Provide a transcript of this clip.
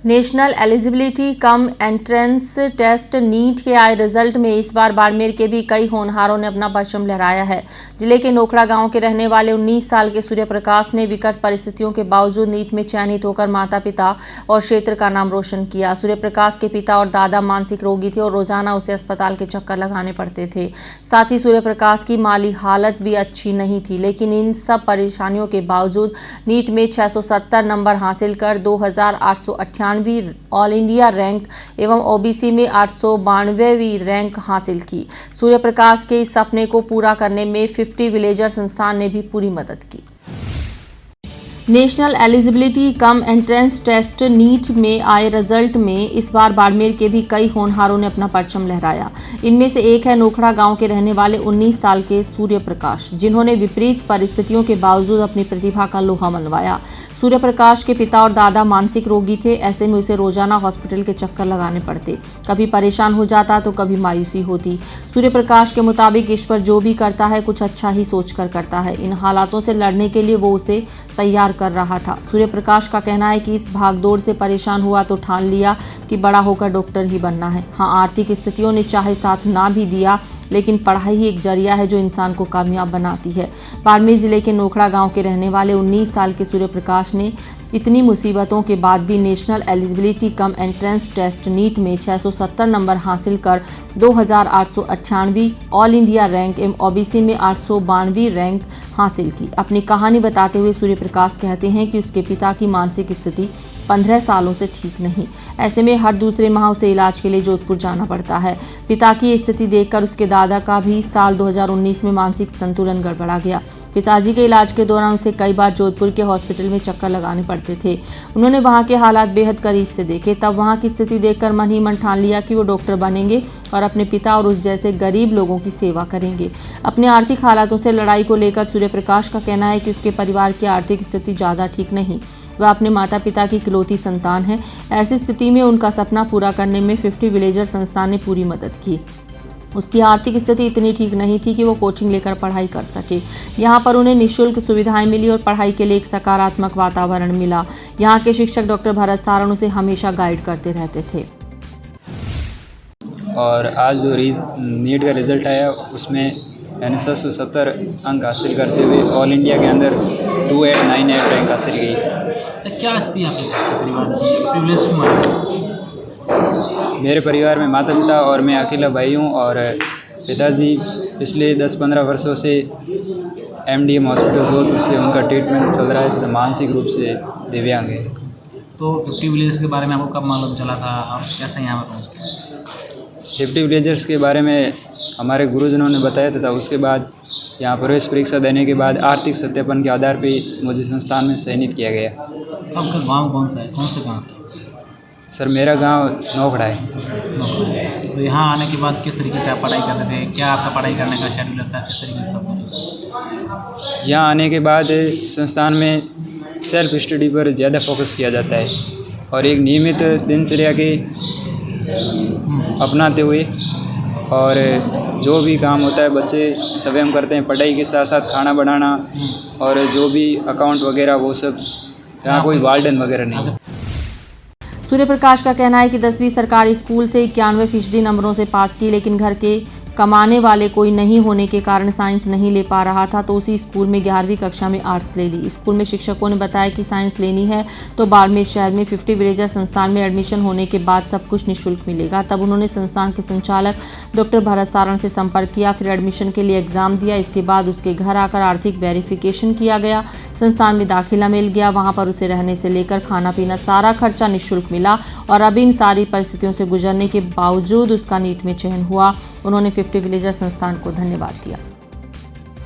National eligibility cum entrance test NEET के आए result में इस बार बाड़मेर के भी कई होनहारों ने अपना परचम लहराया है। जिले के नोखड़ा गांव के रहने वाले 19 साल के सूर्य प्रकाश ने विकट परिस्थितियों के बावजूद नीट में चयनित होकर माता पिता और क्षेत्र का नाम रोशन किया। सूर्य प्रकाश के पिता और दादा मानसिक रोगी थे और रोजाना उसे अस्पताल के चक्कर लगाने पड़ते थे। साथ ही सूर्य प्रकाश की माली हालत भी अच्छी नहीं थी, लेकिन इन सब परेशानियों के बावजूद नीट में 670 नंबर हासिल कर 2898 ऑल इंडिया रैंक एवं ओबीसी में 892वीं रैंक हासिल की। सूर्य प्रकाश के इस सपने को पूरा करने में 50 विलेजर संस्थान ने भी पूरी मदद की। National eligibility cum entrance test NEET में आए रिजल्ट में इस बार बाड़मेर के भी कई होनहारों ने अपना परचम लहराया। इनमें से एक है नोखड़ा गांव के रहने वाले 19 साल के सूर्य प्रकाश, जिन्होंने विपरीत परिस्थितियों के बावजूद अपनी प्रतिभा का लोहा मनवाया। सूर्य प्रकाश के पिता और दादा मानसिक रोगी थे, ऐसे में उसे रोजाना हॉस्पिटल के चक्कर लगाने पड़ते। कभी परेशान हो जाता तो कभी मायूसी होती। सूर्य प्रकाश के मुताबिक ईश्वर जो भी करता है कुछ अच्छा ही सोचकर करता है। इन हालातों से लड़ने के लिए वो उसे तैयार कर रहा था। सूर्य प्रकाश का कहना है कि इस भागदौड़ से परेशान हुआ तो ठान लिया कि बड़ा होकर डॉक्टर ही बनना है। हाँ, आर्थिक स्थितियों ने चाहे साथ ना भी दिया, लेकिन पढ़ाई ही एक जरिया है जो इंसान को कामयाब बनाती है। बाड़मेर जिले के नोखड़ा गांव के रहने वाले 19 साल के सूर्य प्रकाश ने इतनी मुसीबतों के बाद भी national eligibility cum entrance test NEET में 670 नंबर हासिल कर 2898वीं ऑल इंडिया रैंक एवं ओबीसी में 892वीं रैंक हासिल की। अपनी कहानी बताते हुए सूर्य प्रकाश कहते हैं कि उसके पिता की मानसिक स्थिति 15 सालों से ठीक नहीं। ऐसे में हर दूसरे माह उसे इलाज के लिए जोधपुर जाना पड़ता है। पिता की स्थिति देखकर उसके दादा का भी साल 2019 में मानसिक संतुलन गड़बड़ा गया। पिताजी के इलाज के दौरान उसे कई बार जोधपुर के हॉस्पिटल में चक्कर लगाने पड़ते थे। उन्होंने वहां के हालात बेहद करीब से देखे, तब वहां की स्थिति देखकर मन ही मन ठान लिया कि वो डॉक्टर बनेंगे और अपने पिता और उस जैसे गरीब लोगों की सेवा करेंगे। अपने आर्थिक हालातों से लड़ाई को लेकर सूर्य प्रकाश का कहना है कि उसके परिवार की आर्थिक स्थिति ज़्यादा ठीक नहीं। वह अपने माता पिता की इकलौती संतान है। ऐसी स्थिति में उनका सपना पूरा करने में 50 विलेजर संस्थान ने पूरी मदद की। उसकी आर्थिक स्थिति इतनी ठीक नहीं थी कि वो कोचिंग लेकर पढ़ाई कर सके। यहाँ पर उन्हें निःशुल्क सुविधाएं मिली और पढ़ाई के लिए एक सकारात्मक वातावरण मिला। यहाँ के शिक्षक डॉक्टर भरत सारण उसे हमेशा गाइड करते रहते थे। और आज जो नीट का रिजल्ट आया उसमें मैंने 770 अंक हासिल करते हुए ऑल इंडिया के अंदर 2898 रैंक हासिल की। तो क्या स्थिति है आपके परिवार की? प्रिविलेज क्यों? मेरे परिवार में माता पिता और मैं अकेला भाई हूँ और पिताजी पिछले 10-15 वर्षों से MDM हॉस्पिटल जोधपुर से उनका ट्रीटमेंट चल रहा है तथा मानसिक रूप से दिव्यांग है। तो 50 विलेज के बारे में आपको कब मालूम चला था और कैसे यहाँ पर पहुँचे? 50 विलेजर्स के बारे में हमारे गुरुजनों ने बताया तथा उसके बाद यहाँ प्रवेश परीक्षा देने के बाद आर्थिक सत्यापन के आधार पर मुझे संस्थान में चयनित किया गया। आपका गांव कौन सा है? कौन से गांव से? सर मेरा गांव नोखड़ा है। तो यहाँ आने के बाद किस तरीके से आप पढ़ाई करते थे? क्या आपका पढ़ाई करने का शेड्यूल रहता है? किस तरीके से सब? यहाँ आने के बाद संस्थान में सेल्फ स्टडी पर ज़्यादा फोकस किया जाता है और एक नियमित दिनचर्या के अपनाते हुए और जो भी काम होता है बच्चे स्वयं करते हैं। पढ़ाई के साथ साथ खाना बनाना और जो भी अकाउंट वगैरह वो सब, यहाँ कोई वार्डन वगैरह नहीं। सूर्य प्रकाश का कहना है कि 10वीं सरकारी स्कूल से 91% नंबरों से पास की, लेकिन घर के कमाने वाले कोई नहीं होने के कारण साइंस नहीं ले पा रहा था, तो उसी स्कूल में 11वीं कक्षा में आर्ट्स ले ली। स्कूल में शिक्षकों ने बताया कि साइंस लेनी है तो बाड़मेर शहर में 50 विलेजर संस्थान में एडमिशन होने के बाद सब कुछ निःशुल्क मिलेगा। तब उन्होंने संस्थान के संचालक डॉक्टर भरत सारण से संपर्क किया, फिर एडमिशन के लिए एग्जाम दिया। इसके बाद उसके घर आकर आर्थिक वेरिफिकेशन किया गया। संस्थान में दाखिला मिल गया। वहाँ पर उसे रहने से लेकर खाना पीना सारा खर्चा निःशुल्क मिला और अब इन सारी परिस्थितियों से गुजरने के बावजूद उसका नीट में चयन हुआ। उन्होंने 50 विलेजर संस्थान को धन्यवाद दिया।